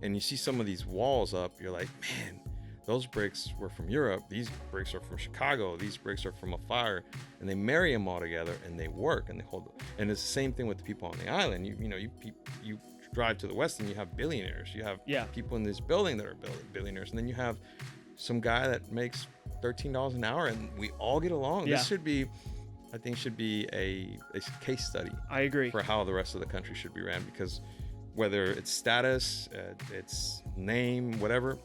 and you see some of these walls up, you're like, man, those bricks were from Europe. These bricks are from Chicago. These bricks are from a fire, and they marry them all together, and they work, and they hold. And it's the same thing with the people on the island. You drive to the west, and you have billionaires. You have people in this building that are billionaires, and then you have some guy that makes $13 an hour, and we all get along. This should be a case study. I agree. For how the rest of the country should be ran, because whether it's status, its name, whatever.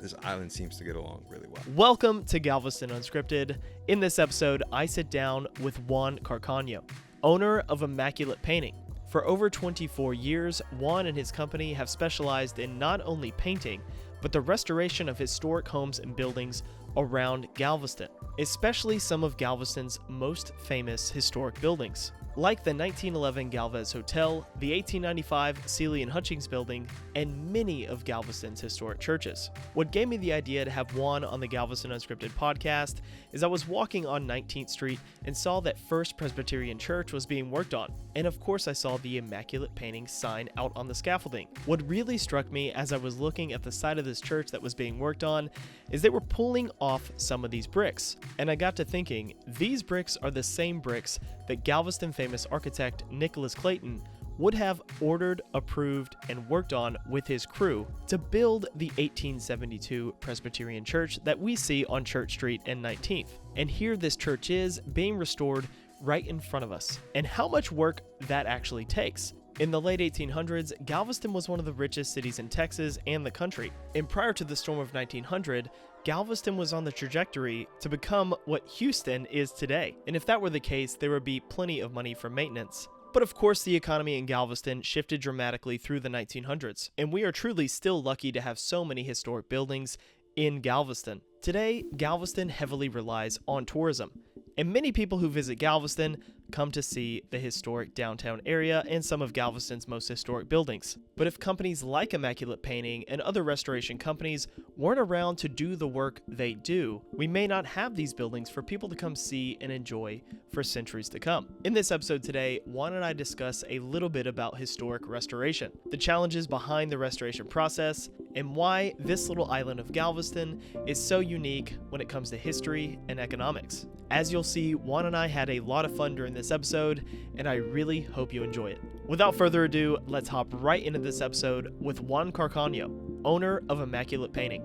This island seems to get along really well. Welcome to Galveston Unscripted. In this episode, I sit down with Juan Carcaño, owner of Immaculate Painting. For over 24 years, Juan and his company have specialized in not only painting, but the restoration of historic homes and buildings around Galveston, especially some of Galveston's most famous historic buildings, like the 1911 Galvis Hotel, the 1895 Seeley and Hutchings Building, and many of Galveston's historic churches. What gave me the idea to have Juan on the Galveston Unscripted podcast is I was walking on 19th Street and saw that First Presbyterian Church was being worked on, and of course I saw the Immaculate Painting sign out on the scaffolding. What really struck me as I was looking at the side of this church that was being worked on is they were pulling off some of these bricks, and I got to thinking, these bricks are the same bricks that Galveston famous architect Nicholas Clayton would have ordered, approved, and worked on with his crew to build the 1872 Presbyterian Church that we see on Church Street and 19th. And here this church is being restored right in front of us, and how much work that actually takes. In the late 1800s, Galveston was one of the richest cities in Texas and the country, and prior to the storm of 1900, Galveston was on the trajectory to become what Houston is today. And if that were the case, there would be plenty of money for maintenance. But of course, the economy in Galveston shifted dramatically through the 1900s, and we are truly still lucky to have so many historic buildings in Galveston. Today, Galveston heavily relies on tourism, and many people who visit Galveston come to see the historic downtown area and some of Galveston's most historic buildings. But if companies like Immaculate Painting and other restoration companies weren't around to do the work they do, we may not have these buildings for people to come see and enjoy for centuries to come. In this episode today, Juan and I discuss a little bit about historic restoration, the challenges behind the restoration process, and why this little island of Galveston is so unique when it comes to history and economics. As you'll see, Juan and I had a lot of fun during this episode, and I really hope you enjoy it. Without further ado, let's hop right into this episode with Juan Carcaño, owner of Immaculate Painting.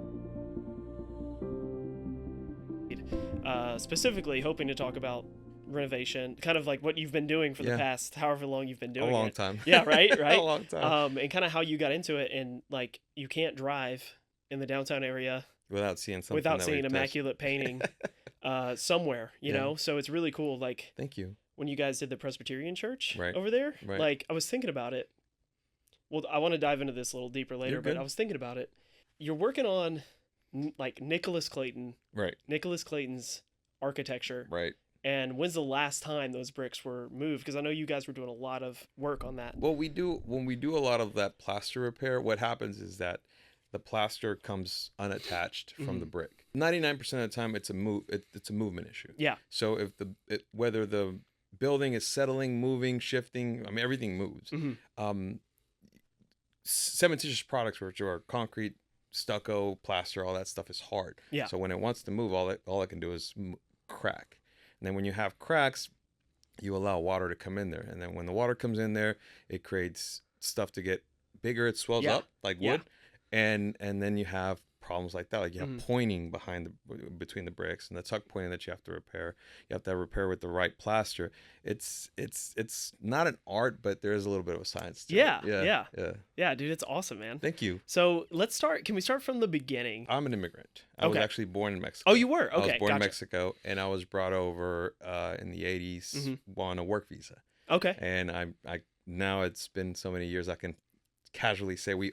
Specifically hoping to talk about renovation, kind of like what you've been doing for the past however long you've been doing it. A long time. Yeah, right? A long time. And kind of how you got into it, and like you can't drive in the downtown area without seeing Immaculate Painting somewhere, you know? So it's really cool. Like, thank you. When you guys did the Presbyterian Church over there, right. Like I was thinking about it. Well, I want to dive into this a little deeper later, but I was thinking about it. You're working on like Nicholas Clayton, right? Nicholas Clayton's architecture, right? And when's the last time those bricks were moved? Because I know you guys were doing a lot of work on that. Well, when we do a lot of that plaster repair, what happens is that the plaster comes unattached from the brick. 99% of the time, it's a movement issue. Yeah. So if whether the building is settling, moving, shifting, I mean everything moves. Cementitious products, which are concrete, stucco, plaster, all that stuff is hard. Yeah. So when it wants to move, all it can do is crack. And then when you have cracks, you allow water to come in there. And then when the water comes in there, it creates stuff to get bigger. It swells up like wood. And then you have problems like that. Like you have pointing between the bricks, and the tuck pointing that you have to repair. You have to repair with the right plaster. It's not an art, but there is a little bit of a science to it. Yeah, dude, it's awesome, man. Thank you. So let's start. Can we start from the beginning? I'm an immigrant. I was actually born in Mexico. Oh, you were? Okay, I was born in Mexico, and I was brought over in the 80s on a work visa. Okay. And I now it's been so many years I can casually say we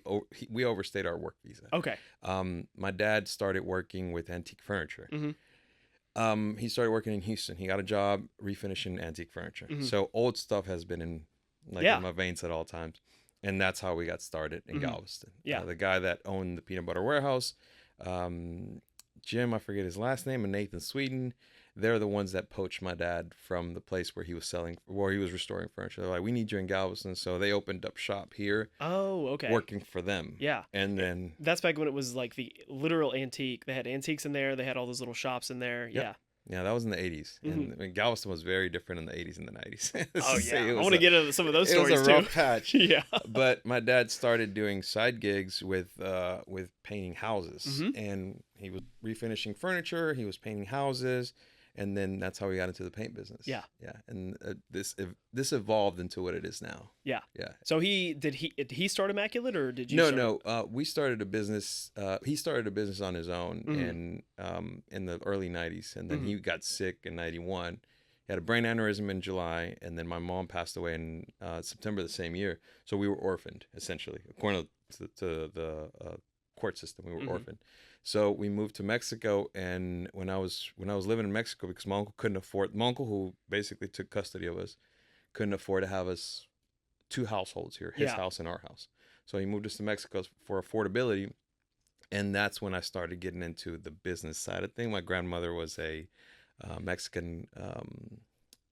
overstayed our work visa. Okay. My dad started working with antique furniture. He started working in Houston. He got a job refinishing antique furniture. So old stuff has been in my veins at all times. And that's how we got started in Galveston. Yeah. The guy that owned the peanut butter warehouse, Jim, I forget his last name, and Nathan Sweden, they're the ones that poached my dad from the place where he was restoring furniture. They're like, we need you in Galveston. So they opened up shop here. Oh, okay. Working for them. Yeah. And then that's back when it was like the literal antique. They had antiques in there. They had all those little shops in there. Yep. Yeah. Yeah, that was in the 80s. And I mean, Galveston was very different in the 80s and the 90s. Oh, yeah. I want to get into some of those stories, too. It was a rough patch. Yeah. But my dad started doing side gigs with painting houses. And he was refinishing furniture. He was painting houses. And then that's how we got into the paint business. Yeah. Yeah. And this evolved into what it is now. Yeah. Yeah. So did he start Immaculate, or did you? No. We started a business. He started a business on his own in the early 90s. And then he got sick in 91. He had a brain aneurysm in July. And then my mom passed away in September the same year. So we were orphaned, essentially. According to the court system, we were orphaned. So we moved to Mexico, and when I was living in Mexico, because my uncle who basically took custody of us, couldn't afford to have us two households here, his house and our house. So he moved us to Mexico for affordability, and that's when I started getting into the business side of things. My grandmother was a Mexican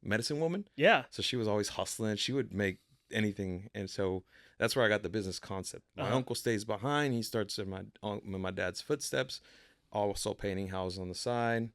medicine woman. Yeah. So she was always hustling. She would make anything, and so that's where I got the business concept. My uncle stays behind. He starts in my dad's footsteps, also painting houses on the side.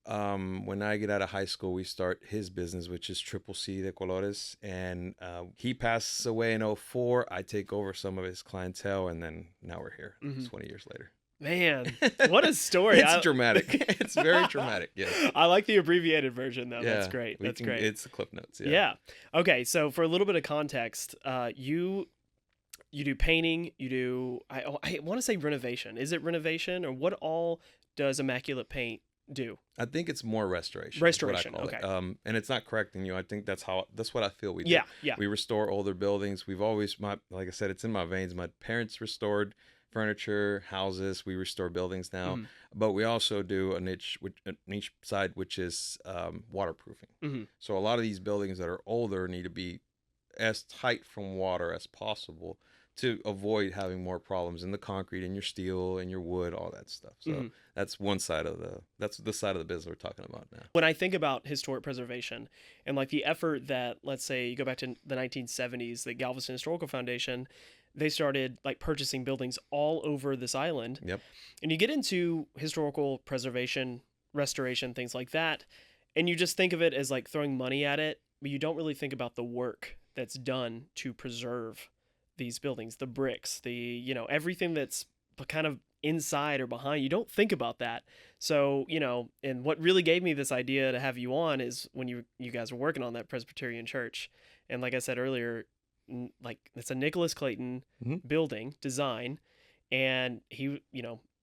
When I get out of high school, we start his business, which is Triple C de Colores, and he passes away in 2004. I take over some of his clientele, and then now we're here 20 years later. Man, what a story. It's dramatic. It's very dramatic. Yeah. I like the abbreviated version, though. Yeah, that's great. That's great. It's the Cliff Notes. Yeah. Okay, so for a little bit of context, you do painting, you do, I want to say renovation. Is it renovation, or what all does Immaculate Paint do? I think it's more restoration. Restoration, is what I call okay. it. And it's not correcting you. I think that's what I feel we do. Yeah. We restore older buildings. We've always, like I said, it's in my veins. My parents restored furniture, houses. We restore buildings now, but we also do a niche side, which is waterproofing. So a lot of these buildings that are older need to be as tight from water as possible to avoid having more problems in the concrete, in your steel, in your wood, all that stuff. So that's the side of the business we're talking about now. When I think about historic preservation and like the effort that, let's say you go back to the 1970s, the Galveston Historical Foundation, they started like purchasing buildings all over this island. Yep. And you get into historical preservation, restoration, things like that, and you just think of it as like throwing money at it, but you don't really think about the work that's done to preserve these buildings, the bricks, everything that's kind of inside or behind. You don't think about that. So, and what really gave me this idea to have you on is when you guys were working on that Presbyterian church. And like I said earlier, like it's a Nicholas Clayton building design, and he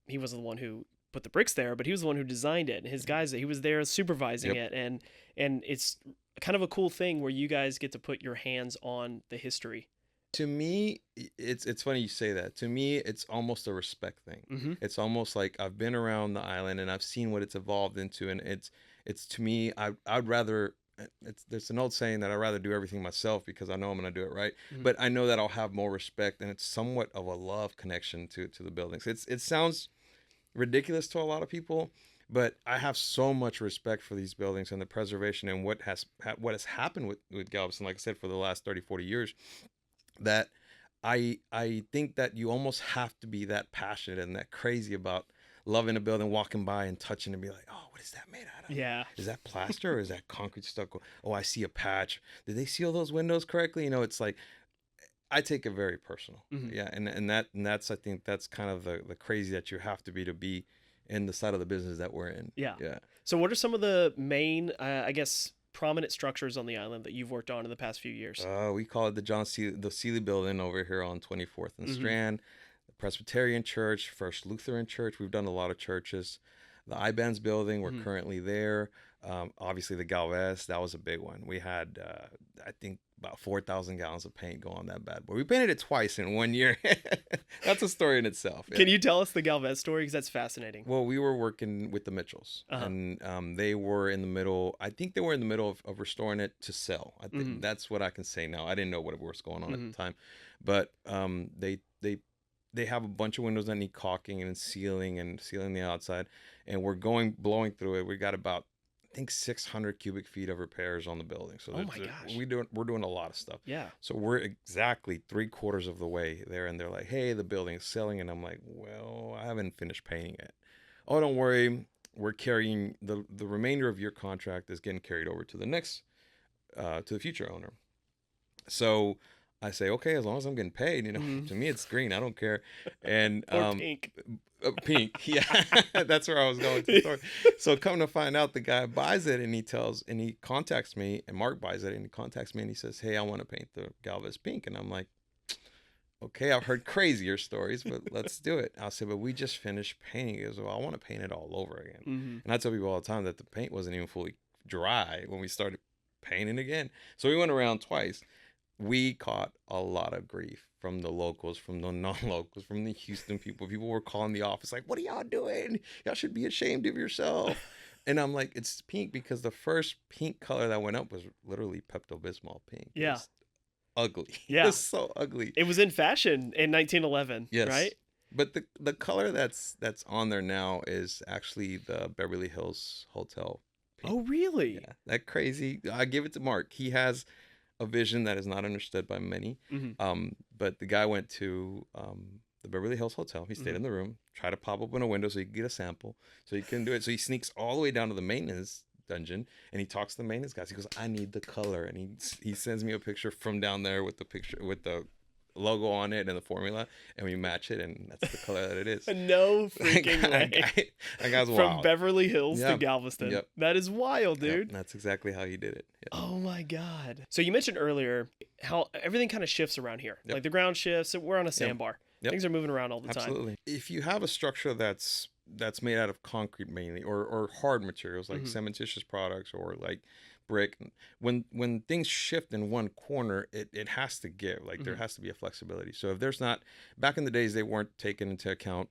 wasn't the one who put the bricks there, but he was the one who designed it. And his guys, he was there supervising it, and it's kind of a cool thing where you guys get to put your hands on the history. To me, it's funny you say that. To me, it's almost a respect thing. It's almost like I've been around the island and I've seen what it's evolved into, and it's to me, I'd rather. There's an old saying that I'd rather do everything myself because I know I'm going to do it right. But I know that I'll have more respect, and it's somewhat of a love connection to the buildings. It sounds ridiculous to a lot of people, but I have so much respect for these buildings and the preservation and what has happened with Galveston, like I said, for the last 30, 40 years, that I think that you almost have to be that passionate and that crazy about loving a building, walking by and touching and be like, oh, what is that made out of? Yeah. Is that plaster or is that concrete stucco? Oh, I see a patch. Did they seal those windows correctly? It's like, I take it very personal. Yeah. And that's, I think that's kind of the crazy that you have to be in the side of the business that we're in. Yeah. Yeah. So what are some of the main, prominent structures on the island that you've worked on in the past few years? We call it the Seeley Building over here on 24th and Strand. Presbyterian Church, First Lutheran Church. We've done a lot of churches. The Ibans Building, we're currently there. Obviously, the Galvis, that was a big one. We had, I think, about 4,000 gallons of paint go on that bad boy. We painted it twice in 1 year. That's a story in itself. Yeah. Can you tell us the Galvis story? Because that's fascinating. Well, we were working with the Mitchells, and they were in the middle. I think they were in the middle of restoring it to sell. I think that's what I can say now. I didn't know what was going on at the time, but they have a bunch of windows that need caulking and sealing the outside, and we're blowing through it. We got about, I think 600 cubic feet of repairs on the building. So Oh my gosh. we're doing a lot of stuff. Yeah. So we're exactly 3/4 of the way there, and they're like, "Hey, the building's selling," and I'm like, "Well, I haven't finished painting it." "Oh, don't worry, we're carrying the remainder of your contract is getting carried over to the next to the future owner." So I say, "Okay, as long as I'm getting paid, to me it's green. I don't care." And Or pink. Pink, yeah, that's where I was going to the story. So come to find out, the guy buys it, and he contacts me, and Mark buys it, and he contacts me, and he says, "Hey, I want to paint the Galvis pink," and I'm like, "Okay, I've heard crazier stories, but let's do it." I said, "But we just finished painting." He goes, "Well, I want to paint it all over again." And I tell people all the time that the paint wasn't even fully dry when we started painting again. So we went around twice. We caught a lot of grief from the locals, from the non-locals, from the Houston people. People were calling the office like, "What are y'all doing? Y'all should be ashamed of yourself." And I'm like, "It's pink because the first pink color that went up was literally Pepto-Bismol pink." Yeah. It was ugly. Yeah. It was so ugly. It was in fashion in 1911, Yes. right? But the color that's on there now is actually the Beverly Hills Hotel pink. Oh, really? Yeah. That crazy. I give it to Mark. He has a vision that is not understood by many. But the guy went to the Beverly Hills Hotel. He stayed in the room, tried to pop open a window so he could get a sample, so he couldn't do it. So he sneaks all the way down to the maintenance dungeon, and he talks to the maintenance guys. He goes, "I need the color," and he sends me a picture from down there with the logo on it and the formula, and we match it, and that's the color that it is. No freaking way. That guy's From wild. Beverly Hills to Yep. Galveston. Yep. That is wild, Yep, dude. that's exactly how he did it. Yeah. Oh my God. So you mentioned earlier how everything kind of shifts around here. Yep. Like the ground shifts. We're on a sandbar. Yep. Things are moving around all the time. Absolutely. If you have a structure that's made out of concrete mainly, or hard materials like cementitious products or like brick, when things shift in one corner, it has to give. Like there has to be a flexibility. So if there's not, back in the days they weren't taking into account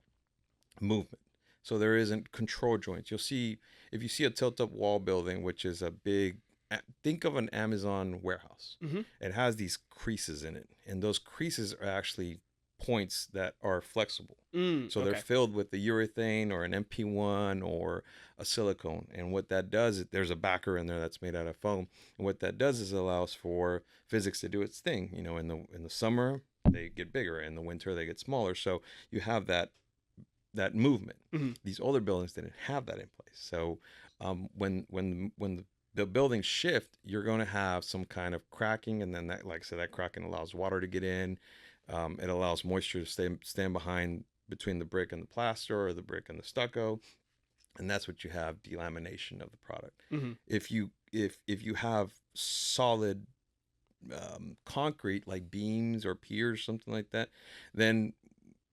movement. So there isn't control joints. You'll see, if you see a tilt-up wall building, which is a big, think of an Amazon warehouse. It has these creases in it, and those creases are actually points that are flexible. So they're filled with the urethane or an MP1 or a silicone. And what that does is there's a backer in there that's made out of foam. And what that does is it allows for physics to do its thing. In the summer they get bigger, in the winter they get smaller. So you have that movement. These older buildings didn't have that in place. So when the buildings shift, you're going to have some kind of cracking, and then that, like I said, that cracking allows water to get in. It allows moisture to stand behind between the brick and the plaster, or the brick and the stucco, and that's what you have, delamination of the product. If you have solid concrete like beams or piers, something like that, then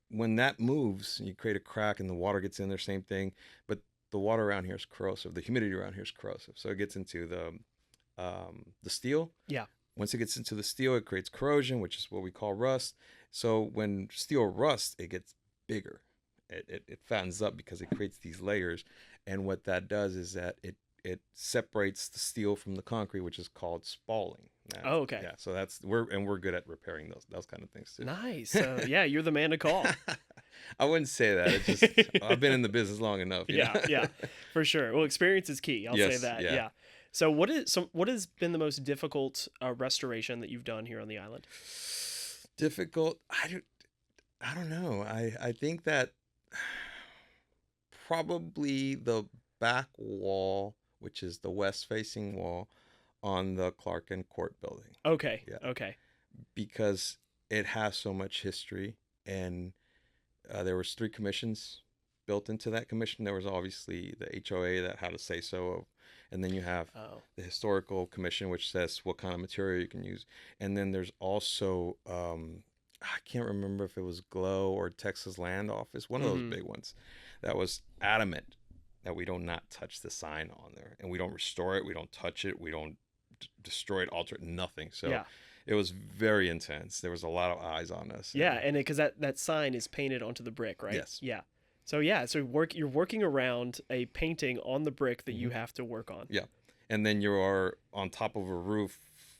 when that moves, you create a crack and the water gets in there, same thing. But the water around here is corrosive. The humidity around here is corrosive. So it gets into the steel. Yeah. Once it gets into the steel, it creates corrosion, which is what we call rust. So when steel rusts, it gets bigger. It fattens up because it creates these layers. And what that does is that it separates the steel from the concrete, which is called spalling. Oh, okay. Yeah, so we're good at repairing those kind of things too. Nice. So yeah, you're the man to call. I wouldn't say that. It's just I've been in the business long enough. Yeah, for sure. Well, experience is key. I'll say that. Yeah. So what has been the most difficult restoration that you've done here on the island? Difficult? I don't know. I think that probably the back wall, which is the west facing wall on the Clark and Court building. Okay. Yeah. Okay. Because it has so much history, and there was 3 commissions built into that commission. There was obviously the HOA that had a say so, and then you have the historical commission, which says what kind of material you can use, and then there's also I can't remember if it was GLOW or Texas Land Office, one of those big ones, that was adamant that we don't not touch the sign on there, and we don't restore it, we don't touch it, we don't destroy it, alter it, nothing. So it was very intense. There was a lot of eyes on us. Yeah, and because that sign is painted onto the brick, right? Yes. Yeah. So you're working around a painting on the brick that you have to work on. Yeah, and then you are on top of a roof,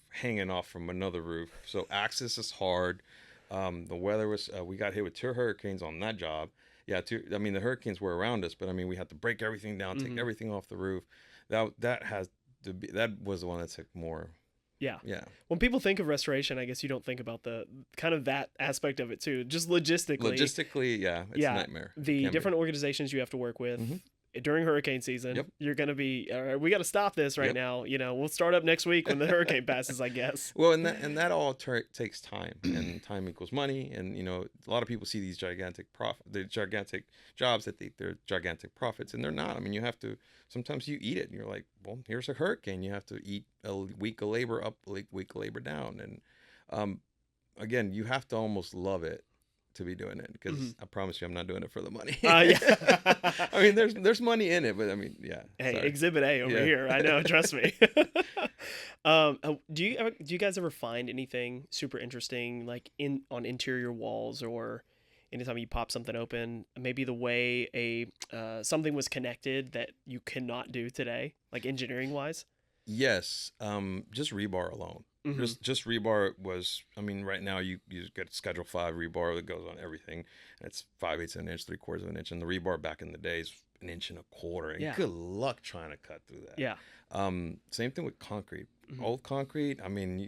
hanging off from another roof. So access is hard. The weather was. We got hit with 2 hurricanes on that job. Yeah, the hurricanes were around us, but I mean, we had to break everything down, take everything off the roof. that was the one that took more. Yeah. Yeah. When people think of restoration, I guess you don't think about the kind of that aspect of it too. Just logistically. Logistically, yeah, it's a nightmare. The different organizations you have to work with during hurricane season. Yep. You're going to be, all right, we got to stop this right now. You know, we'll start up next week when the hurricane passes, I guess. Well, and that all takes time, and time equals money. And you know, a lot of people see these gigantic jobs that think they're gigantic profits, and they're not. I mean, you have to. Sometimes you eat it, and you're like, well, here's a hurricane. You have to eat a week of labor up, a week of labor down, and again, you have to almost love it to be doing it, because I promise you, I'm not doing it for the money. Yeah. I mean, there's money in it, but I mean, yeah. Hey, sorry. Exhibit A over here. I know. Trust me. Do you guys ever find anything super interesting, like on interior walls, or anytime you pop something open, maybe the way something was connected that you cannot do today, like engineering wise? Yes. Just rebar alone. Just rebar was, I mean, right now you get Schedule 5 rebar that goes on everything. And it's 5/8 of an inch, 3/4 of an inch. And the rebar back in the day is 1.25 inches. And good luck trying to cut through that. Yeah. Same thing with concrete. Old concrete, I mean,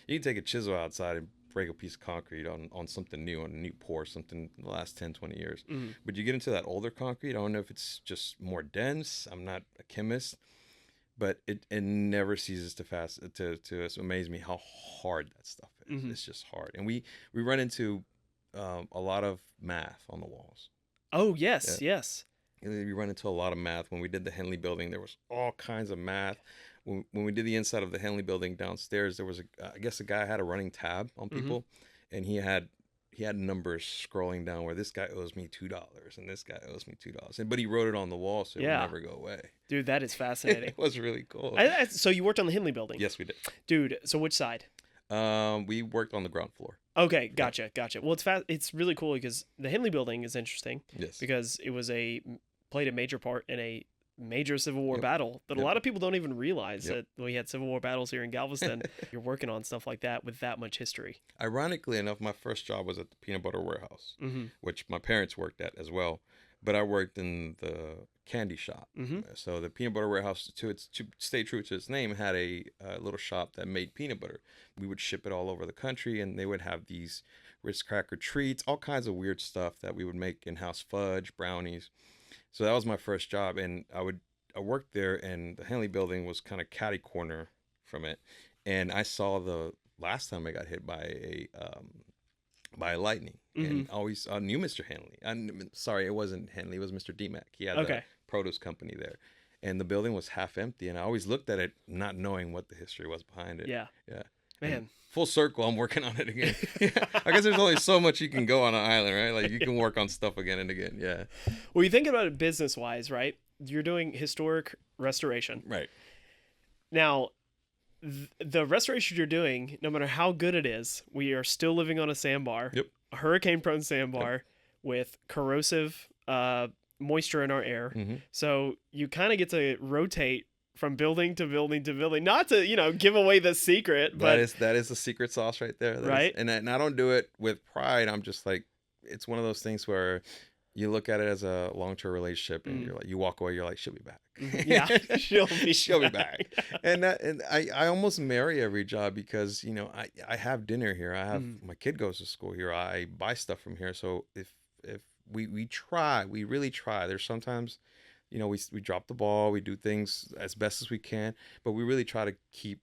you can take a chisel outside and break a piece of concrete on something new, on a new pour, something in the last 10, 20 years. But you get into that older concrete, I don't know if it's just more dense. I'm not a chemist. But it never ceases to amaze me how hard that stuff is. It's just hard. And we run into a lot of math on the walls. Oh, yes, yes. We run into a lot of math. When we did the Henley Building, there was all kinds of math. When we did the inside of the Henley Building downstairs, there was I guess a guy had a running tab on people, and he had numbers scrolling down where this guy owes me $2 and this guy owes me $2, but he wrote it on the wall so it would never go away. Dude, that is fascinating. It was really cool. So you worked on the Henley Building? Yes, we did. Dude, so which side? We worked on the ground floor. Okay, gotcha. Well, it's really cool because the Henley Building is interesting. Yes. Because it played a major part in a major Civil War battle that a lot of people don't even realize that we had Civil War battles here in Galveston. You're working on stuff like that with that much history. Ironically enough, my first job was at the peanut butter warehouse, which my parents worked at as well. But I worked in the candy shop. So the peanut butter warehouse, to stay true to its name, had a little shop that made peanut butter. We would ship it all over the country, and they would have these Ritz cracker treats, all kinds of weird stuff that we would make in-house, fudge, brownies. So that was my first job, and I worked there, and the Henley Building was kind of catty corner from it, and I saw the last time I got hit by a lightning, and I knew Mr. Henley. Sorry, it wasn't Henley, it was Mr. DMAC. He had the produce company there, and the building was half empty, and I always looked at it not knowing what the history was behind it. Yeah. Man. And full circle, I'm working on it again. I guess there's only so much you can go on an island, right? Like you can work on stuff again and again. Yeah. Well, you think about it business-wise, right? You're doing historic restoration. Right. Now, the restoration you're doing, no matter how good it is, we are still living on a sandbar. Yep. A hurricane-prone sandbar with corrosive moisture in our air. So you kind of get to rotate from building to building to building, not to give away the secret, but that is the secret sauce right there, right? And I don't do it with pride. I'm just like, it's one of those things where you look at it as a long-term relationship, and you're like, you walk away, you're like, she'll be back. Yeah, she'll be back. And I almost marry every job because I have dinner here. I have my kid goes to school here. I buy stuff from here. So if we really try. There's sometimes. We drop the ball, we do things as best as we can, but we really try to keep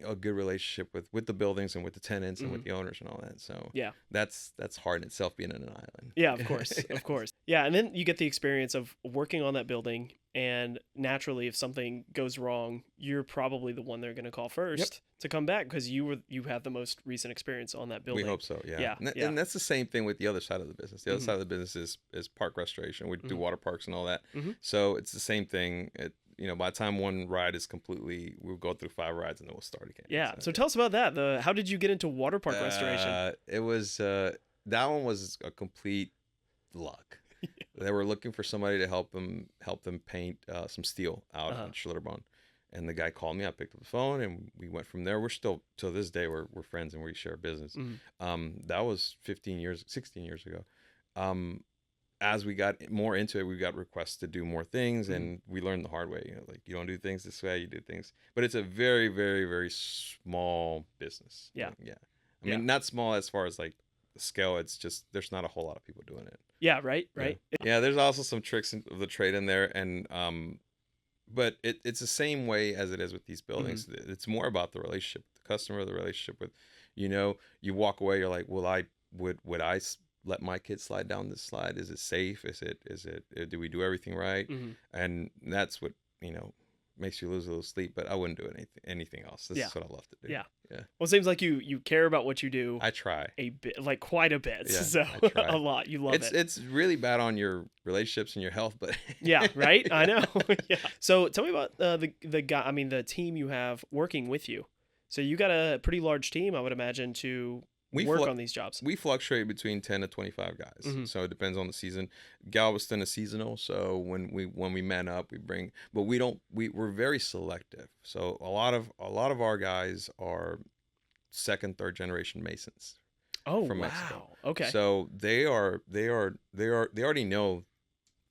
a good relationship with the buildings and with the tenants and with the owners and all that. So yeah, that's hard in itself, being in an island. Yeah, of course, of course. Yeah, and then you get the experience of working on that building, and naturally, if something goes wrong, you're probably the one they're going to call first to come back because you had the most recent experience on that building. We hope so. Yeah. And that's the same thing with the other side of the business. The other side of the business is park restoration. We do water parks and all that. So it's the same thing. By the time one ride is completely, we'll go through 5 rides and then we'll start again. Yeah. So tell us about that. How did you get into water park restoration? It was that one was a complete luck. They were looking for somebody to help them paint some steel out on Schlitterbahn. And the guy called me. I picked up the phone, and we went from there. We're still, till this day, we're friends, and we share business. That was 16 years ago. as we got more into it, we got requests to do more things, Mhm. and we learned the hard way. Like you don't do things this way, you do things. But it's a very, very, very small business. Yeah. Yeah. I Yeah. mean, not small as far as like the scale. It's just there's not a whole lot of people doing it. Yeah, right, Yeah. right. Yeah. There's also some tricks of the trade in there, and but it's the same way as it is with these buildings. It's more about the relationship with the customer, the relationship with, you walk away, you're like, well, would I let my kids slide down this slide? Is it safe? Do we do everything right? Mm-hmm. And that's what, makes you lose a little sleep, but I wouldn't do anything else. This is what I love to do. Yeah. Yeah. Well, it seems like you care about what you do. I try. A bit, like quite a bit. Yeah, So I try. a lot. You love it. It's really bad on your relationships and your health, but Yeah, right. I know. Yeah. So tell me about the guy. I mean, the team you have working with you. So you got a pretty large team, I would imagine, to work on these jobs. We fluctuate between 10 to 25 guys. So it depends on the season. Galveston is seasonal, so when we man up, we bring, but we're very selective. So a lot of our guys are second, third generation Masons. Oh, from wow. Mexico. Okay. So they already know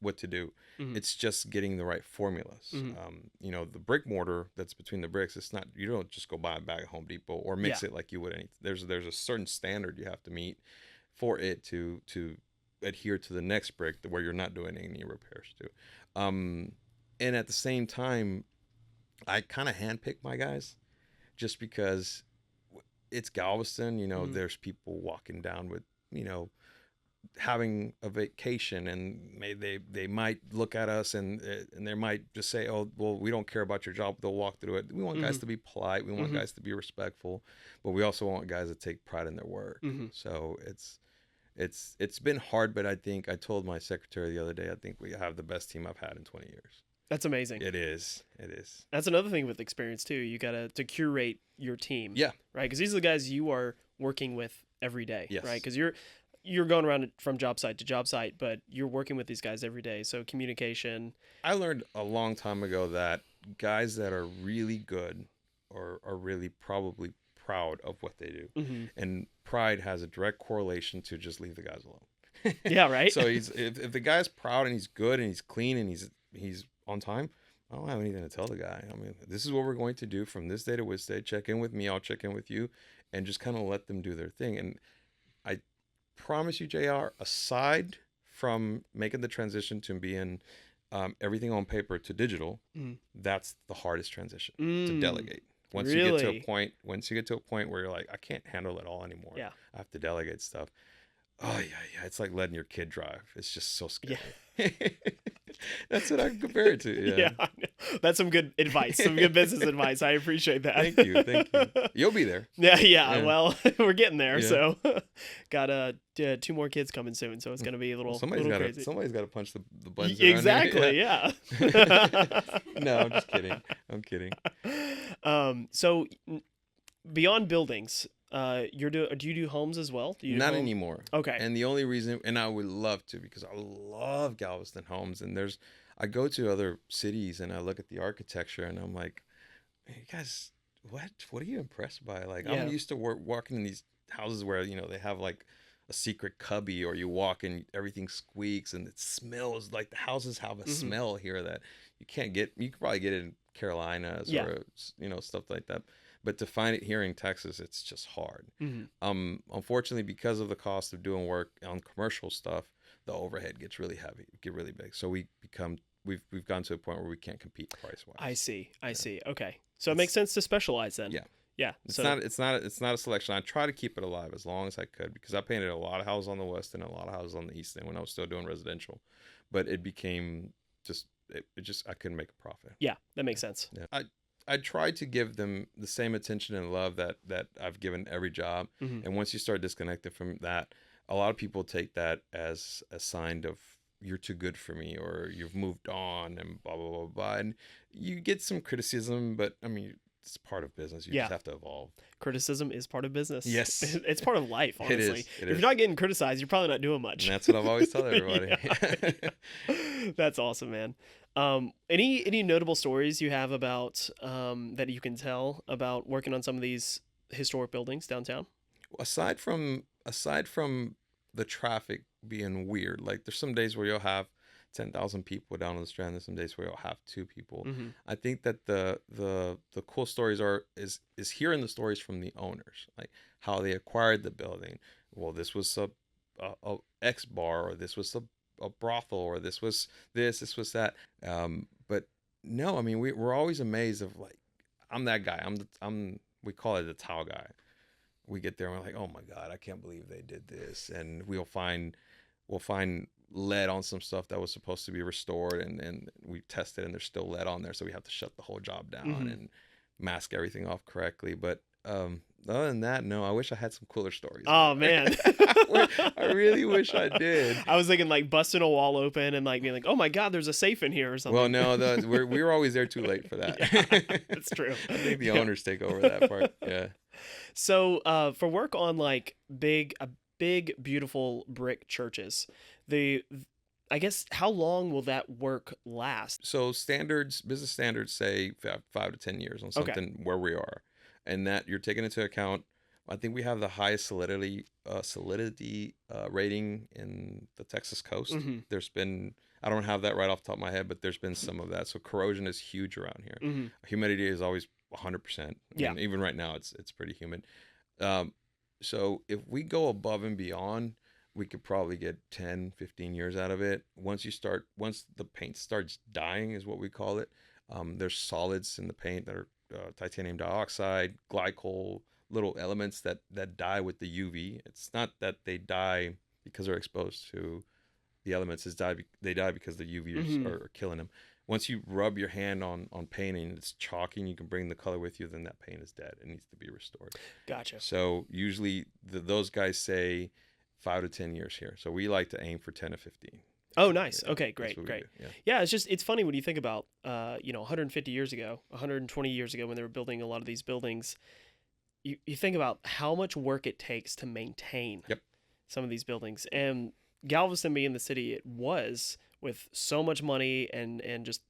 what to do. Mhm. It's just getting the right formulas. The brick mortar that's between the bricks, it's not, you don't just go buy a bag at Home Depot or mix it like you would anything. There's a certain standard you have to meet for it to adhere to the next brick where you're not doing any repairs to. And at the same time, I kind of handpick my guys just because it's Galveston, there's people walking down with, having a vacation, and they might look at us and they might just say, oh, well, we don't care about your job. They'll walk through it. We want guys to be polite. We want guys to be respectful, but we also want guys to take pride in their work. So it's been hard, but I think I told my secretary the other day, I think we have the best team I've had in 20 years. That's amazing. It is. That's another thing with experience too. You gotta to curate your team. Yeah. Right. Because these are the guys you are working with every day. Yes. Right. Because you're going around from job site to job site, but you're working with these guys every day. So communication. I learned a long time ago that guys that are really good are really probably proud of what they do, and pride has a direct correlation to just leave the guys alone. Yeah. Right. So if the guy's proud and he's good and he's clean and he's on time, I don't have anything to tell the guy. I mean, this is what we're going to do from this day to this day. Check in with me. I'll check in with you, and just kind of let them do their thing. And I promise you, JR, aside from making the transition to being everything on paper to digital, that's the hardest transition to delegate. Once you get to a point where you're like, I can't handle it all anymore. Yeah. I have to delegate stuff. Oh yeah. It's like letting your kid drive. It's just so scary. Yeah. That's what I can compare it to. Yeah. That's some good advice. Some good business advice. I appreciate that. Thank you. You'll be there. Yeah. Well, we're getting there. Yeah. So, got 2 more kids coming soon. So it's gonna be a little crazy. Somebody's got to punch the buttons. Exactly. Yeah. No, I'm just kidding. I'm kidding. So beyond buildings, do you do homes as well? Do you do Not homes? anymore. Okay. And the only reason, and I would love to, because I love Galveston homes, and I go to other cities and I look at the architecture and I'm like, hey, you guys, what are you impressed by? Like, I'm used to walking in these houses where, they have like a secret cubby, or you walk and everything squeaks and it smells like the houses have a smell here that you can't get. You could probably get it in Carolinas or, stuff like that. But to find it here in Texas, it's just hard. Unfortunately, because of the cost of doing work on commercial stuff, the overhead gets really heavy, get really big. So we've gone to a point where we can't compete price wise. I see. Okay. So it makes sense to specialize then. Yeah. Yeah. It's not a selection. I try to keep it alive as long as I could, because I painted a lot of houses on the west and a lot of houses on the east end when I was still doing residential. But it became I couldn't make a profit. Yeah, that makes sense. Yeah. I try to give them the same attention and love that I've given every job. And once you start disconnected from that, a lot of people take that as a sign of you're too good for me, or you've moved on, and blah, blah, blah, blah. And you get some criticism, but I mean, it's part of business. You just have to evolve. Criticism is part of business. Yes. It's part of life, honestly. It is. If you're not getting criticized, you're probably not doing much. And that's what I've always told everybody. That's awesome, man. Any notable stories you have about that you can tell about working on some of these historic buildings downtown? Aside from the traffic being weird. Like there's some days where you'll have 10,000 people down on the Strand. There's some days where you'll have 2 people. Mm-hmm. I think that the cool stories is hearing the stories from the owners, like how they acquired the building. Well, this was a X bar, or this was a brothel, or this was that. But no, I mean we're always amazed of like, I'm that guy. We call it the towel guy. We get there and we're like, oh my God, I can't believe they did this. And we'll find lead on some stuff that was supposed to be restored, and we test it and there's still lead on there, so we have to shut the whole job down Mm-hmm. and mask everything off correctly. But other than that, no, I wish I had some cooler stories. Oh man. I really wish I did. I was thinking like busting a wall open and like being like, oh my God, there's a safe in here or something. Well, no, we were always there too late for that. Yeah, that's true. I think the owners take over that part. Yeah. So for work on like big, beautiful brick churches, I guess, how long will that work last? So business standards say 5 to 10 years on something where we are, and that you're taking into account. I think we have the highest solidity rating in the Texas coast. Mm-hmm. There's been, I don't have that right off the top of my head, but there's been some of that. So corrosion is huge around here. Mm-hmm. Humidity is always 100%. Yeah. Even right now, it's pretty humid. So if we go above and beyond, we could probably get 10, 15 years out of it. Once the paint starts dying, is what we call it. There's solids in the paint that are titanium dioxide, glycol, little elements that die with the UV. It's not that they die because they're exposed to the elements. They die because the UV are killing them. Once you rub your hand on paint and it's chalky and you can bring the color with you, then that paint is dead. It needs to be restored. Gotcha. So usually those guys say 5 to 10 years here. So we like to aim for 10 to 15. Oh, nice. Yeah, okay, great. Yeah, it's funny when you think about, 150 years ago, 120 years ago when they were building a lot of these buildings, you think about how much work it takes to maintain some of these buildings. And Galveston being the city it was, with so much money and just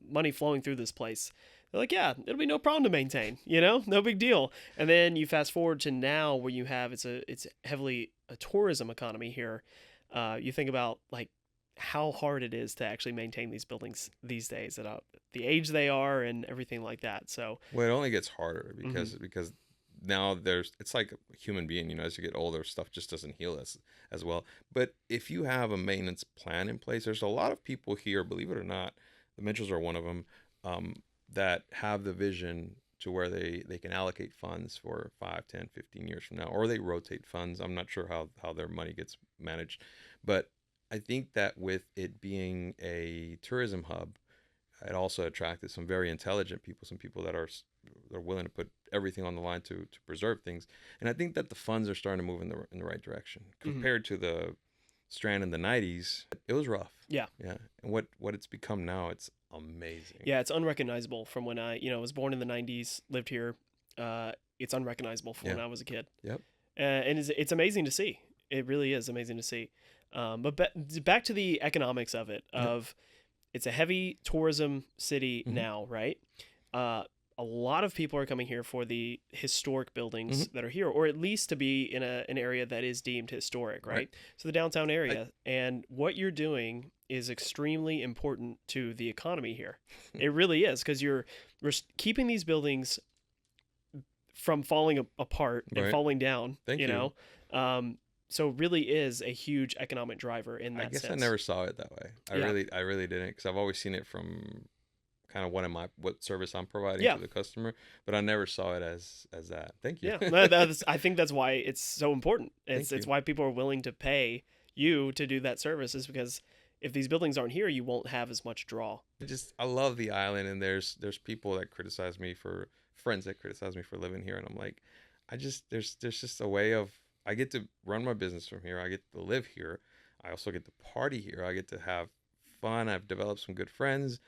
money flowing through this place, they're like, yeah, it'll be no problem to maintain, no big deal. And then you fast forward to now where you have, it's heavily a tourism economy here. You think about like how hard it is to actually maintain these buildings these days at the age they are and everything like that. So, well, it only gets harder because now it's like a human being, as you get older, stuff just doesn't heal as well. But if you have a maintenance plan in place, there's a lot of people here, believe it or not, the Mitchells are one of them, that have the vision to where they can allocate funds for 5, 10, 15 years from now, or they rotate funds. I'm not sure how their money gets managed, but I think that with it being a tourism hub, it also attracted some very intelligent people, some people that are willing to put everything on the line to preserve things. And I think that the funds are starting to move in the right direction compared to the Strand in the 90s. It was rough. Yeah. And what it's become now, it's amazing. Yeah, it's unrecognizable from when I was born in the 90s, lived here. It's unrecognizable from when I was a kid. Yep. And it's amazing to see. It really is amazing to see. But back to the economics of it, it's a heavy tourism city now, right? A lot of people are coming here for the historic buildings that are here, or at least to be in an area that is deemed historic, right? So the downtown area. And what you're doing is extremely important to the economy here. It really is, because we're keeping these buildings from falling apart and falling down. Thank you. So it really is a huge economic driver in that sense. I guess I never saw it that way. I really didn't, because I've always seen it from kind of what service I'm providing to the customer, but I never saw it as that. Thank you. Yeah, I think that's why it's so important. It's why people are willing to pay you to do that service, is because if these buildings aren't here, you won't have as much draw. I love the island, and there's people that criticize me friends that criticize me for living here, and I'm like, there's just a way of, I get to run my business from here. I get to live here. I also get to party here. I get to have fun. I've developed some good friends.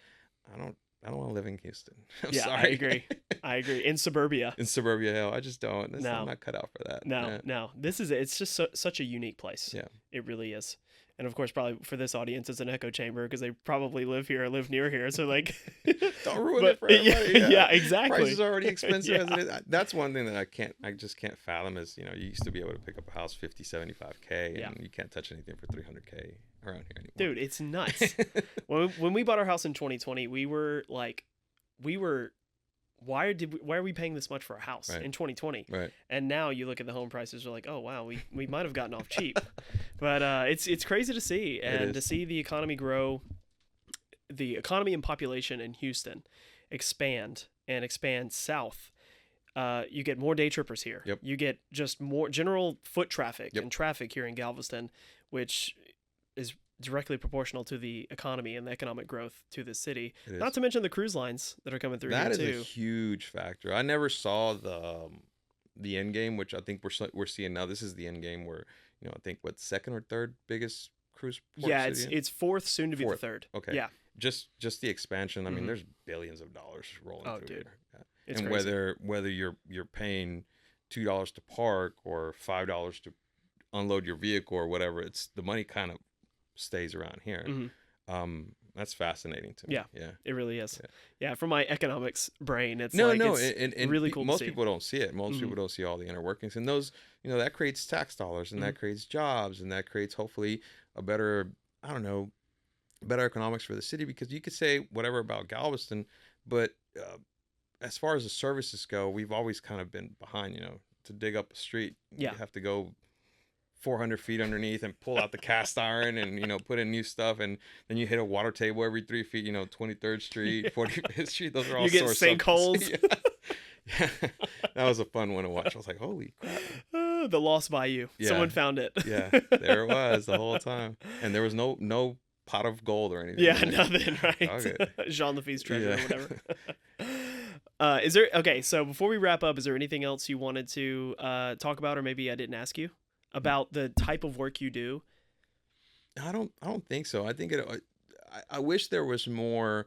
I don't want to live in Houston. I'm sorry. I agree. In suburbia. Hell, I just don't. I'm not cut out for that. No. It's just such a unique place. Yeah. It really is. And of course, probably for this audience, it's an echo chamber because they probably live here or live near here. So like, don't ruin it for everybody. Yeah, exactly. Prices are already expensive as it is. That's one thing that I just can't fathom is, you used to be able to pick up a house 50, 75K and you can't touch anything for 300K around here anymore. Dude, it's nuts. when we bought our house in 2020, we were why are we paying this much for a house in 2020? Right. And now you look at the home prices, you're like, oh wow, we might have gotten off cheap. But it's crazy to see, and to see the economy grow, the economy and population in Houston expand south. You get more day trippers here. Yep. You get just more general foot traffic and traffic here in Galveston, which is directly proportional to the economy and the economic growth to the city. Not to mention the cruise lines that are coming through here too. That is a huge factor. I never saw the end game, which I think we're seeing now. This is the end game where, I think second or third biggest cruise port city? It's fourth, soon to be the third. Okay. Yeah. Just the expansion. I mean, there's billions of dollars rolling through dude. here. Yeah. It's and crazy. whether you're paying $2 to park or $5 to unload your vehicle or whatever, it's the money kind of stays around here. That's fascinating to me. Yeah, it really is. Yeah, from my economics brain, it's and really cool. Most people don't see it. Most people don't see all the inner workings, and those, that creates tax dollars, and that creates jobs, and that creates hopefully a better, better economics for the city. Because you could say whatever about Galveston, but as far as the services go, we've always kind of been behind. To dig up a street, you have to go 400 feet underneath and pull out the cast iron and put in new stuff, and then you hit a water table every 3 feet. 23rd Street, 45th Street. Those are all you get sinkholes. Yeah. That was a fun one to watch. I was like, holy crap! The Lost Bayou. Yeah. Someone found it. Yeah, there it was the whole time, and there was no pot of gold or anything. Yeah, nothing. Right. Okay. Jean Lafitte's treasure or whatever. Is there so before we wrap up, is there anything else you wanted to talk about, or maybe I didn't ask you about the type of work you do? I don't think so. I think I wish there was more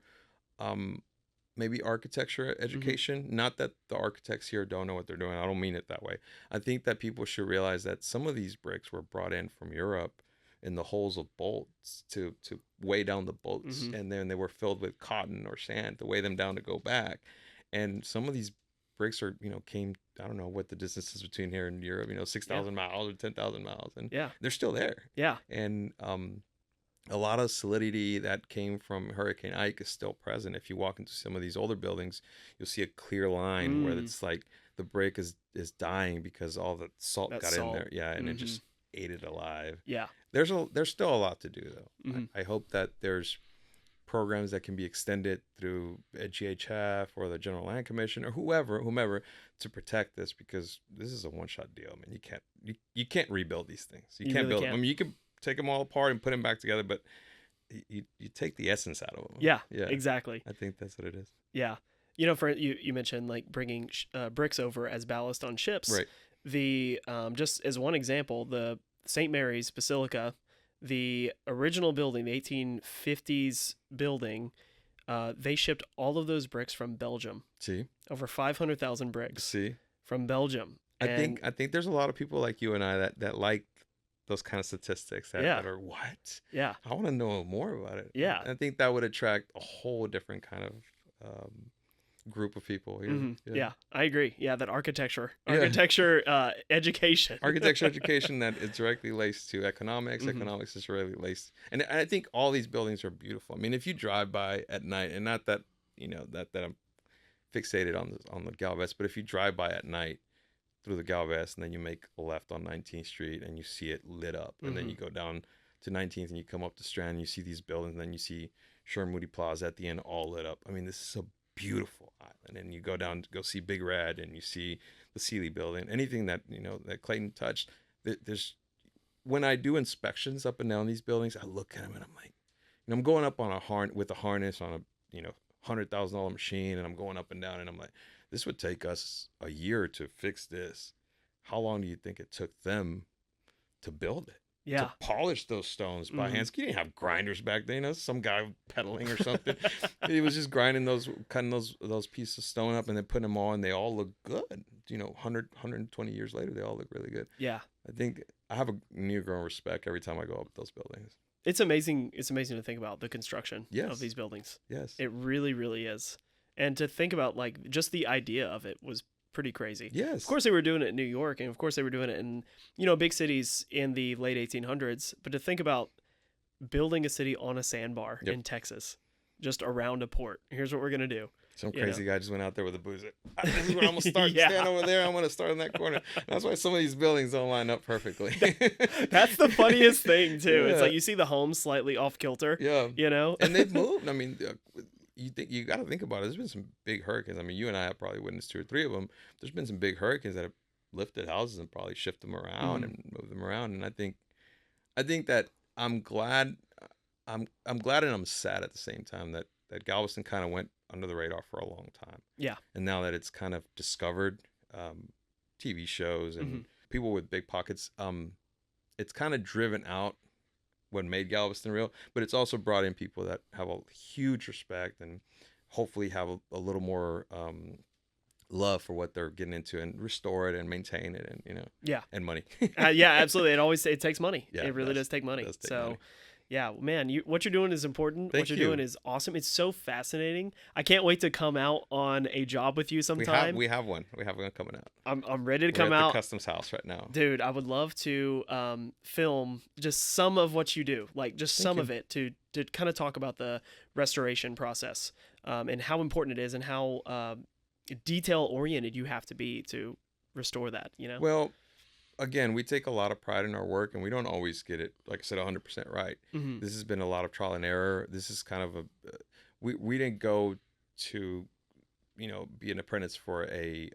maybe architecture education. Not that the architects here don't know what they're doing. I don't mean it that way. I think that people should realize that some of these bricks were brought in from Europe in the holes of bolts to weigh down the bolts, and then they were filled with cotton or sand to weigh them down to go back. And some of these bricks are, came, I don't know what the distance is between here and Europe, 6,000 miles or 10,000 miles. And they're still there. Yeah. And a lot of solidity that came from Hurricane Ike is still present. If you walk into some of these older buildings, you'll see a clear line where it's like the brick is dying because all the salt got in there. Yeah. And it just ate it alive. Yeah. There's still a lot to do, though. I hope that there's programs that can be extended through a GHF or the General Land Commission or whomever to protect this, because this is a one-shot deal. I mean, you can't rebuild these things. You can't build them. I mean, you can take them all apart and put them back together, but you take the essence out of them. Yeah, exactly. I think that's what it is. Yeah. You mentioned like bringing bricks over as ballast on ships. Right. The just as one example, the St. Mary's Basilica, the original building, the 1850s building, they shipped all of those bricks from Belgium. See? Over 500,000 bricks. See? From Belgium. I think there's a lot of people like you and I that like those kind of statistics that are what? Yeah. I want to know more about it. Yeah. I think that would attract a whole different kind of group of people here. Yeah, I agree. Yeah, that architecture education. Architecture education that is directly laced to economics. Economics is really laced. And I think all these buildings are beautiful. I mean, if you drive by at night, and not that, that I'm fixated on the Galvest, but if you drive by at night through the Galvest and then you make a left on 19th Street and you see it lit up, and then you go down to 19th and you come up the Strand and you see these buildings, and then you see Sherwood Plaza at the end all lit up. I mean, this is a beautiful island. And you go down to go see Big Red, and you see the Sealy Building, anything that that Clayton touched. There's, when I do inspections up and down these buildings, I look at them and I'm like, I'm going up on with a harness on a $100,000 machine, and I'm going up and down, and I'm like, this would take us a year to fix this. How long do you think it took them to build it? Yeah. to polish those stones by hands. You didn't have grinders back then. You know, some guy pedaling or something. He was just grinding cutting those pieces of stone up and then putting them all, and they all look good. You know, 120 years later, they all look really good. Yeah. I think I have a new growing respect every time I go up those buildings. It's amazing. It's amazing to think about the construction Yes. of these buildings. Yes. It really, really is. And to think about like just the idea of it was pretty crazy. Yes. Of course they were doing it in New York, and of course they were doing it in, you know, big cities in the late 1800s. But to think about building a city on a sandbar in Texas, just around a port. Here's what we're gonna do. Some crazy guy just went out there with a boozer. This is where I'm gonna start. Stand over there. I'm gonna start in that corner. That's why some of these buildings don't line up perfectly. That's the funniest thing too. Yeah. It's like you see the homes slightly off kilter. Yeah. You know. And they've moved. I mean, you got to think about it. There's been some big hurricanes. I mean, you and I have probably witnessed 2 or 3 of them. There's been some big hurricanes that have lifted houses and probably shifted them around and moved them around. And I think that I'm glad and I'm sad at the same time that Galveston kind of went under the radar for a long time. Yeah. And now that it's kind of discovered TV shows and people with big pockets, it's kind of driven out what made Galveston real, but it's also brought in people that have a huge respect and hopefully have a little more love for what they're getting into and restore it and maintain it, and you know, and money. Yeah, absolutely. It takes money. Yeah, it really does take money. Money. Yeah, man, what you're doing is important. Thank what you're you. doing is awesome. It's so fascinating. I can't wait to come out on a job with you sometime. We have one. We have one coming out. I'm ready to We're come at out. the customs house right now. Dude, I would love to film just some of what you do, like just some of it, to kind of talk about the restoration process and how important it is and how detail oriented you have to be to restore that. You know. Well, again, we take a lot of pride in our work, and we don't always get it, like I said, 100% right. This has been a lot of trial and error. This is kind of we didn't go to, you know, be an apprentice for a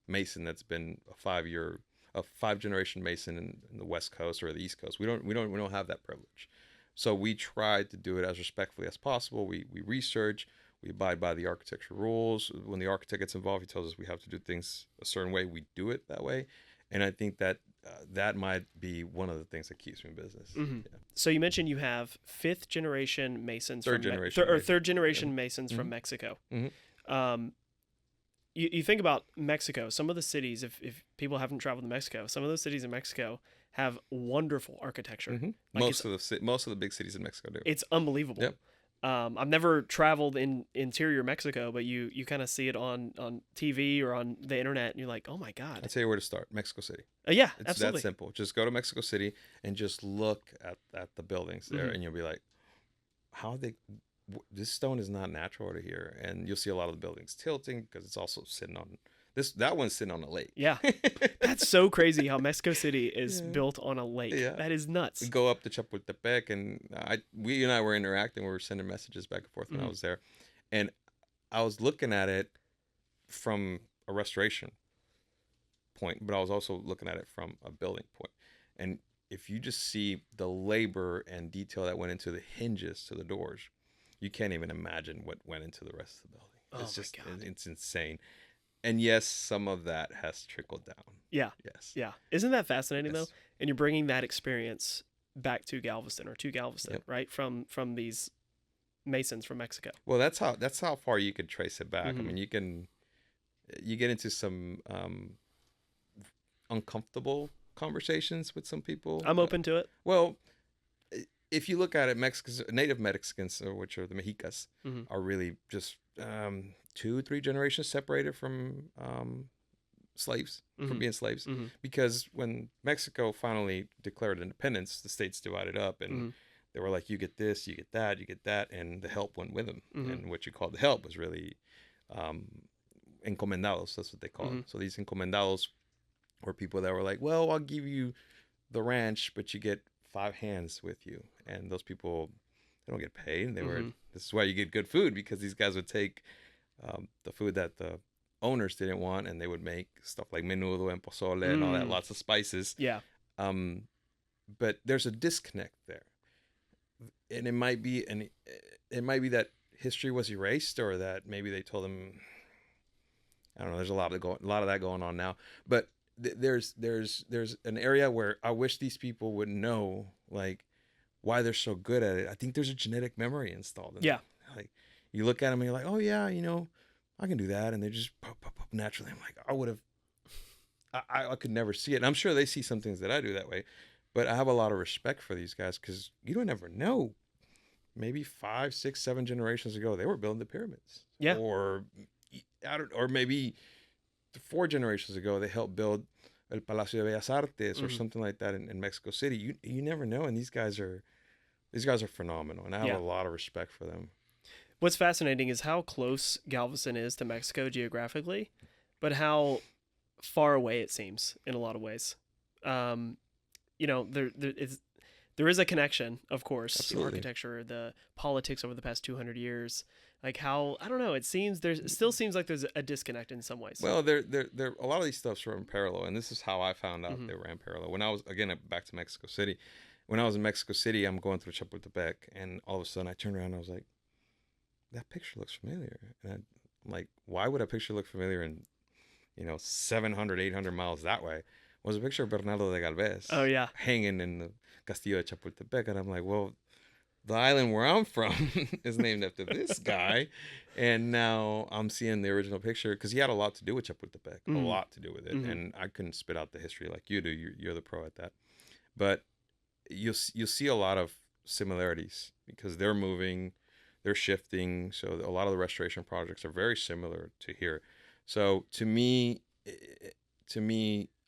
mason that's been a 5-generation mason in the West Coast or the East Coast. We don't have that privilege. So we try to do it as respectfully as possible. We research. We abide by the architecture rules. When the architect gets involved, he tells us we have to do things a certain way. We do it that way. And I think that that might be one of the things that keeps me in business. Yeah. So you mentioned you have 5th-generation masons, third generation masons from Mexico. You think about Mexico. Some of the cities, if people haven't traveled to Mexico, some of those cities in Mexico have wonderful architecture. Like most of the big cities in Mexico do. It's unbelievable. Yep. I've never traveled in interior Mexico, but you kind of see it on TV or on the internet, and you're like, oh my God. I'll tell you where to start. Mexico City. Yeah, it's absolutely. That simple. Just go to Mexico City and just look at the buildings there, and you'll be like, this stone is not natural to here. And you'll see a lot of the buildings tilting because it's also sitting on that one's sitting on a lake. Yeah. That's so crazy how Mexico City is built on a lake. Yeah. That is nuts. We go up to Chapultepec, and we and I were interacting. We were sending messages back and forth when I was there. And I was looking at it from a restoration point, but I was also looking at it from a building point. And if you just see the labor and detail that went into the hinges to the doors, you can't even imagine what went into the rest of the building. It's insane. And yes, some of that has trickled down. Yeah. Yes. Yeah. Isn't that fascinating though? And you're bringing that experience back to Galveston right? From these masons from Mexico. Well, that's how far you could trace it back. I mean, you get into some uncomfortable conversations with some people. I'm open to it. Well, if you look at it, native Mexicans, which are the Mexicas, are really just 2-3 generations separated from slaves, from being slaves. Because when Mexico finally declared independence, the states divided up, and they were like, you get this, you get that, and the help went with them. And what you call the help was really encomendados. That's what they call them. So these encomendados were people that were like, well, I'll give you the ranch, but you get 5 hands with you. And those people, they don't get paid. This is why you get good food, because these guys would take the food that the owners didn't want, and they would make stuff like menudo and pozole and all that, lots of spices. Yeah. But there's a disconnect there, and it might be that history was erased, or that maybe they told them, I don't know. There's a lot of that going on now, but there's an area where I wish these people would know, like, why they're so good at it. I think there's a genetic memory installed in Yeah. them. Like, you look at them and you're like, oh yeah, I can do that, and they just pop naturally. I'm like, I could never see it. And I'm sure they see some things that I do that way, but I have a lot of respect for these guys because you don't ever know. Maybe 5, 6, 7 generations ago, they were building the pyramids. Yeah. Or maybe 4 generations ago, they helped build El Palacio de Bellas Artes or something like that in Mexico City. You never know, and these guys are phenomenal, and I have a lot of respect for them. What's fascinating is how close Galveston is to Mexico geographically, but how far away it seems in a lot of ways. There is a connection, of course. Absolutely. The architecture, the politics over the past 200 years. Like how, I don't know, it still seems like there's a disconnect in some ways. Well, there a lot of these stuffs were in parallel, and this is how I found out they were in parallel. When I was, again, back to Mexico City. When I was in Mexico City, I'm going through Chapultepec, and all of a sudden I turned around and I was like, that picture looks familiar. And I'm like, why would a picture look familiar in, 700, 800 miles that way? It was a picture of Bernardo de Galvez. Oh, yeah. Hanging in the Castillo de Chapultepec. And I'm like, well, the island where I'm from is named after this guy. And now I'm seeing the original picture because he had a lot to do with Chapultepec, a lot to do with it. And I couldn't spit out the history like you do. You're the pro at that. But you'll see a lot of similarities because they're moving, they're shifting. So a lot of the restoration projects are very similar to here. So to me,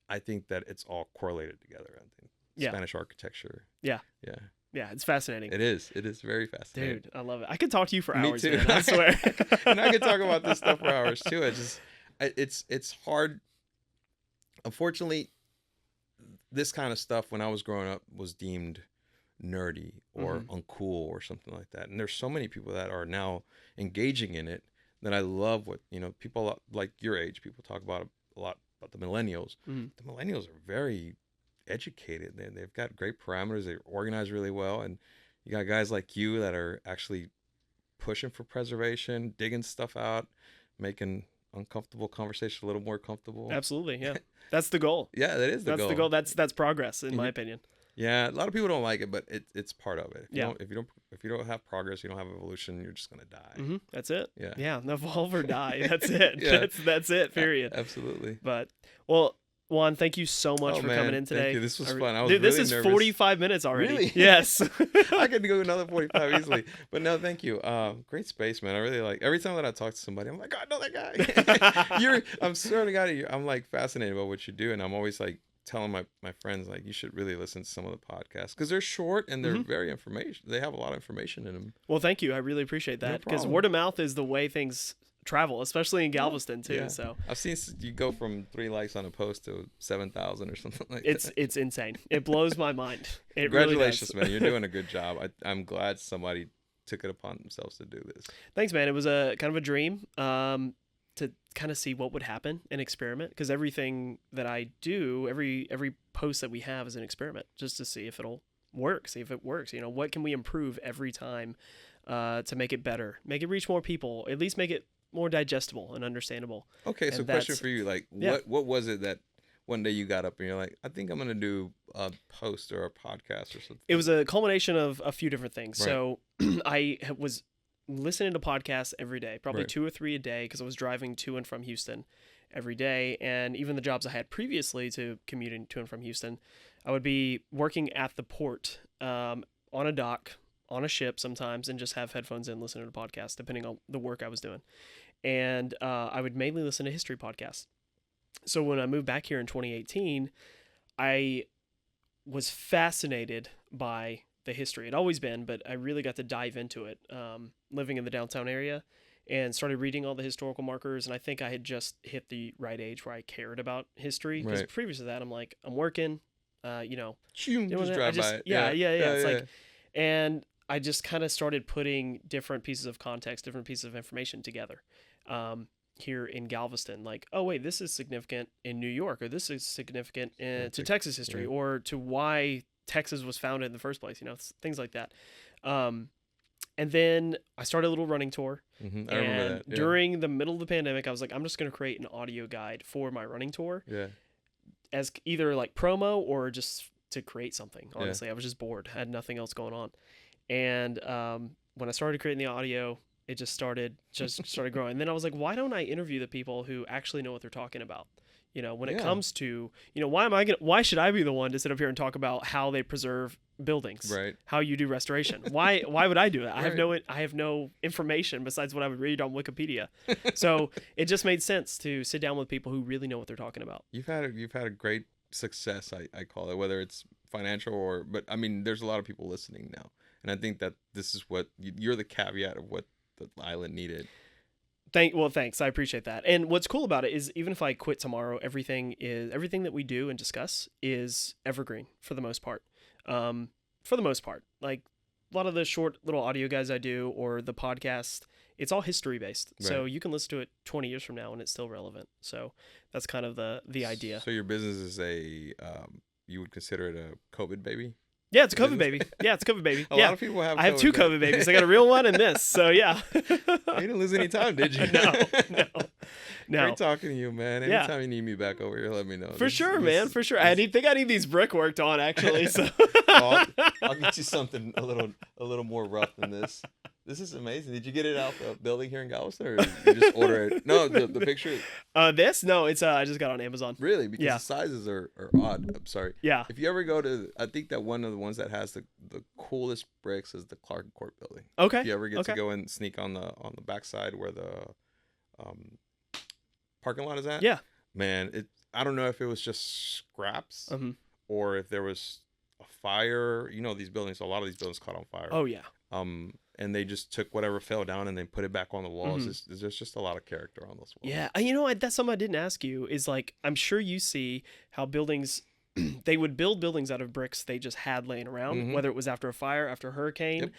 I think that it's all correlated together. I think Spanish architecture. Yeah. Yeah. Yeah, it's fascinating. It is very fascinating. Dude, I love it. I could talk to you for hours, Me too. man, I swear. And I could talk about this stuff for hours too. It's hard. Unfortunately, this kind of stuff when I was growing up was deemed nerdy or uncool or something like that. And there's so many people that are now engaging in it that I love what, people like your age, people talk about a lot about the millennials. The millennials are very educated. They've got great parameters. They organize really well. And you got guys like you that are actually pushing for preservation, digging stuff out, making uncomfortable conversation a little more comfortable. Absolutely. Yeah. That's the goal. Yeah, that is the goal. That's the goal. That's progress in my opinion. Yeah. A lot of people don't like it, but it's part of it. If you don't have progress, you don't have evolution, you're just going to die. That's it. Yeah. Yeah. Evolve or die. That's it. That's it. Period. Absolutely. But, well, Juan, thank you so much for coming in today. Thank you. This was fun. I was Dude, really this is nervous. 45 minutes already. Really? Yes. I could go another 45 easily. But no, thank you. Great space, man. I really like every time that I talk to somebody, I'm like, I know that guy. I'm sure to God, I'm like fascinated by what you do. And I'm always like telling my friends, like, you should really listen to some of the podcasts because they're short and they're very information. They have a lot of information in them. Well, thank you. I really appreciate that because problem. word of mouth is the way things travel, especially in Galveston too. Yeah. So I've seen you go from 3 likes on a post to 7,000 or something like that. It's insane. It blows my mind. It Congratulations, really man. You're doing a good job. I'm glad somebody took it upon themselves to do this. Thanks, man. It was a kind of a dream to kind of see what would happen, an experiment, because everything that I do, every post that we have is an experiment just to see if it'll work, see if it works. What can we improve every time to make it better, make it reach more people, at least make it more digestible and understandable. Okay, so question for you, like, what was it that one day you got up and you're like, I think I'm going to do a post or a podcast or something? It was a culmination of a few different things. Right. So I was listening to podcasts every day, probably 2 or 3 a day, because I was driving to and from Houston every day. And even the jobs I had previously to commuting to and from Houston, I would be working at the port on a dock, on a ship sometimes, and just have headphones in, listening to podcasts, depending on the work I was doing. And I would mainly listen to history podcasts. So when I moved back here in 2018, I was fascinated by the history. It'd always been, but I really got to dive into it, living in the downtown area, and started reading all the historical markers. And I think I had just hit the right age where I cared about history. Because previous to that, I'm like, I'm working, just drive by it. Yeah. It's like, and I just kind of started putting different pieces of context, different pieces of information together here in Galveston. Like, oh, wait, this is significant in New York, or this is significant to Texas history, or to why Texas was founded in the first place, things like that. And then I started a little running tour. I remember that. During the middle of the pandemic, I was like, I'm just going to create an audio guide for my running tour. Yeah. as either like promo or just to create something. Honestly, I was just bored. I had nothing else going on. And when I started creating the audio, it just started growing. And then I was like, why don't I interview the people who actually know what they're talking about? You know, when it comes to, you know, why should I be the one to sit up here and talk about how they preserve buildings, right? How you do restoration? Why would I do it? Right. I have no information besides what I would read on Wikipedia. So it just made sense to sit down with people who really know what they're talking about. You've had a great success, I call it, whether it's financial but I mean, there's a lot of people listening now, and I think that this is what you're the caveat of what the island needed. Thanks. I appreciate that. And what's cool about it is even if I quit tomorrow, everything that we do and discuss is evergreen for the most part. Like a lot of the short little audio guys I do or the podcast, it's all history based. Right. So you can listen to it 20 years from now and it's still relevant. So that's kind of the idea. So your business is you would consider it a COVID baby? Yeah, it's a COVID baby. A lot of people have. I have two COVID babies. I got a real one and this. So yeah. You didn't lose any time, did you? No. Great talking to you, man. Anytime you need me back over here, let me know. For sure. I think I need these brick worked on actually. So I'll get you something a little more rough than this. This is amazing. Did you get it out the building here in Galveston, or you just order it? No, the picture. It's I just got on Amazon. Really? Because the sizes are odd. I'm sorry. Yeah. If you ever go to, I think that one of the ones that has the coolest bricks is the Clark Court building. Okay. If you ever get to go and sneak on the backside where the parking lot is at. Yeah. Man, I don't know if it was just scraps or if there was a fire. You know, these buildings. A lot of these buildings caught on fire. Oh yeah. And they just took whatever fell down and they put it back on the walls. There's just a lot of character on those walls. Yeah, you know what? That's something I didn't ask you. Is like I'm sure you see how buildings, they would build buildings out of bricks they just had laying around, whether it was after a fire, after a hurricane,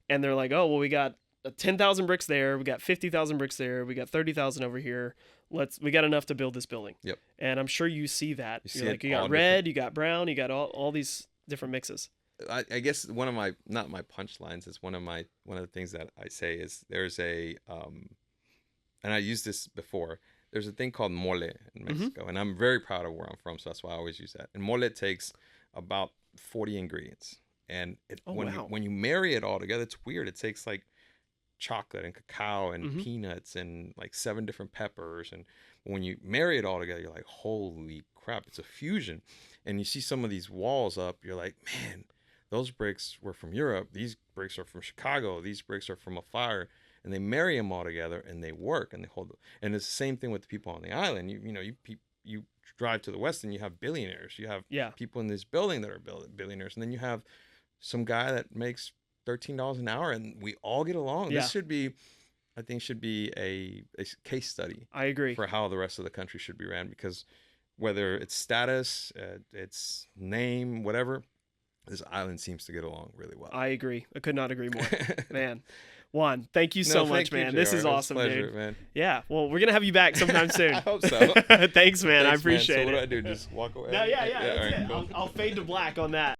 and they're like, oh well, we got 10,000 bricks there, we got 50,000 bricks there, we got 30,000 over here. We got enough to build this building. Yep. And I'm sure you see that. You got red, you got brown, you got all these different mixes. I guess one of my, not my punchlines, is one of the things that I say is there's a and I used this before. There's a thing called mole in Mexico, and I'm very proud of where I'm from, so that's why I always use that. And mole takes about 40 ingredients, and when you marry it all together, it's weird. It takes like chocolate and cacao and peanuts and like 7 different peppers, and when you marry it all together, you're like, holy crap, it's a fusion. And you see some of these walls up, you're like, man, those bricks were from Europe. These bricks are from Chicago. These bricks are from a fire, and they marry them all together, and they work, and they hold. And it's the same thing with the people on the island. You drive to the west, and you have billionaires. You have people in this building that are billionaires, and then you have some guy that makes $13 an hour, and we all get along. This should be a case study. I agree. For how the rest of the country should be ran, because whether it's status, its name, whatever. This island seems to get along really well. I agree. I could not agree more. Man. Juan, thank you so much, man. This is awesome, pleasure, dude. Man. Yeah. Well, we're going to have you back sometime soon. I hope so. Thanks, man. I appreciate it. So what do I do? Just walk away? No, yeah. All right, Cool. I'll fade to black on that.